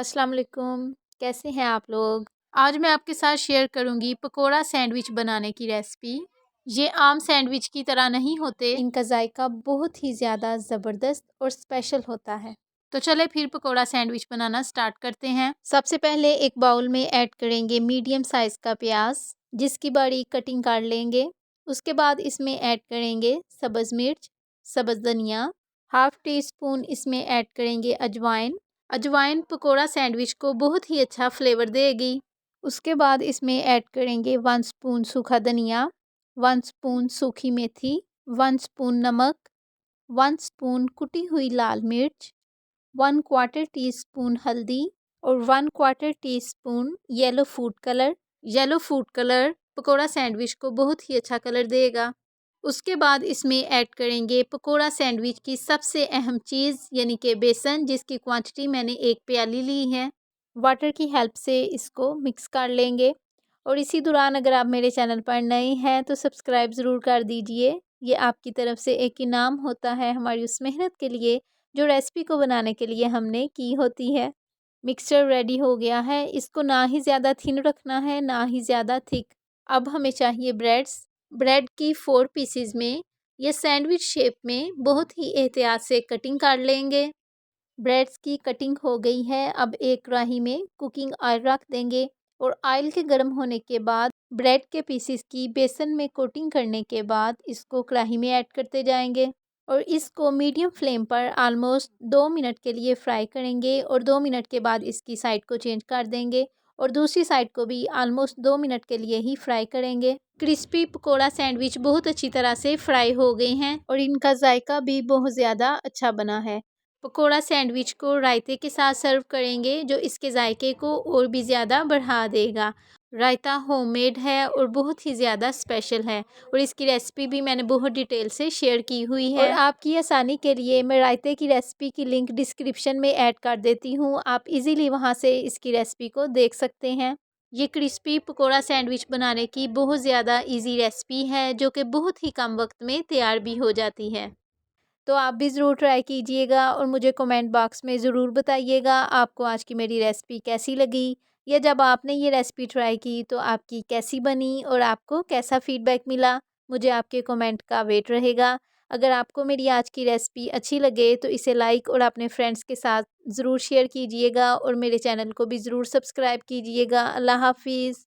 अस्सलाम वालेकुम। कैसे हैं आप लोग। आज मैं आपके साथ शेयर करूंगी पकोड़ा सैंडविच बनाने की रेसिपी। ये आम सैंडविच की तरह नहीं होते, इनका जायका बहुत ही ज़्यादा ज़बरदस्त और स्पेशल होता है। तो चले फिर पकोड़ा सैंडविच बनाना स्टार्ट करते हैं। सबसे पहले एक बाउल में ऐड करेंगे मीडियम साइज़ का प्याज, जिसकी बारीक कटिंग कर लेंगे। उसके बाद इसमें ऐड करेंगे सब्ज़ मिर्च, सब्ज़ धनिया, हाफ़ टी स्पून इसमें ऐड करेंगे अजवाइन। अजवाइन पकोड़ा सैंडविच को बहुत ही अच्छा फ्लेवर देगी। उसके बाद इसमें ऐड करेंगे 1 स्पून सूखा धनिया, 1 स्पून सूखी मेथी, 1 स्पून नमक, 1 स्पून कुटी हुई लाल मिर्च, 1 क्वार्टर टी स्पून हल्दी और 1 quarter tea spoon yellow food colour. Yellow food colour pakora sandwich को बहुत ही अच्छा कलर देगा। उसके बाद इसमें ऐड करेंगे पकोड़ा सैंडविच की सबसे अहम चीज़ यानी कि बेसन, जिसकी क्वांटिटी मैंने 1 प्याली ली है। वाटर की हेल्प से इसको मिक्स कर लेंगे। और इसी दौरान अगर आप मेरे चैनल पर नए हैं तो सब्सक्राइब ज़रूर कर दीजिए। ये आपकी तरफ से एक इनाम होता है हमारी उस मेहनत के लिए जो रेसिपी को बनाने के लिए हमने की होती है। मिक्सचर रेडी हो गया है। इसको ना ही ज़्यादा थिन रखना है ना ही ज़्यादा थिक। अब हमें चाहिए ब्रेड की 4 पीसेस में या सैंडविच शेप में बहुत ही एहतियात से कटिंग कर लेंगे। ब्रेड्स की कटिंग हो गई है। अब एक कढ़ाई में कुकिंग ऑयल रख देंगे और ऑयल के गर्म होने के बाद ब्रेड के पीसेस की बेसन में कोटिंग करने के बाद इसको कढ़ाई में ऐड करते जाएंगे और इसको मीडियम फ्लेम पर ऑलमोस्ट 2 मिनट के लिए फ्राई करेंगे और 2 मिनट के बाद इसकी साइड को चेंज कर देंगे और दूसरी साइड को भी ऑलमोस्ट 2 मिनट के लिए ही फ्राई करेंगे। क्रिस्पी पकोड़ा सैंडविच बहुत अच्छी तरह से फ्राई हो गए हैं और इनका जायका भी बहुत ज़्यादा अच्छा बना है। पकोड़ा सैंडविच को रायते के साथ सर्व करेंगे जो इसके जायके को और भी ज़्यादा बढ़ा देगा। रायता होममेड है और बहुत ही ज़्यादा स्पेशल है और इसकी रेसिपी भी मैंने बहुत डिटेल से शेयर की हुई है। और आपकी आसानी के लिए मैं रायते की रेसिपी की लिंक डिस्क्रिप्शन में ऐड कर देती हूँ। आप इजीली वहाँ से इसकी रेसिपी को देख सकते हैं। ये क्रिस्पी पकोड़ा सैंडविच बनाने की बहुत ज़्यादा इजी रेसिपी है जो कि बहुत ही कम वक्त में तैयार भी हो जाती है। तो आप भी ज़रूर ट्राई कीजिएगा और मुझे कमेंट बॉक्स में ज़रूर बताइएगा आपको आज की मेरी रेसिपी कैसी लगी, या जब आपने ये रेसिपी ट्राई की तो आपकी कैसी बनी और आपको कैसा फ़ीडबैक मिला। मुझे आपके कमेंट का वेट रहेगा। अगर आपको मेरी आज की रेसिपी अच्छी लगे तो इसे लाइक और अपने फ्रेंड्स के साथ ज़रूर शेयर कीजिएगा और मेरे चैनल को भी ज़रूर सब्सक्राइब कीजिएगा। अल्लाह हाफ़िज़।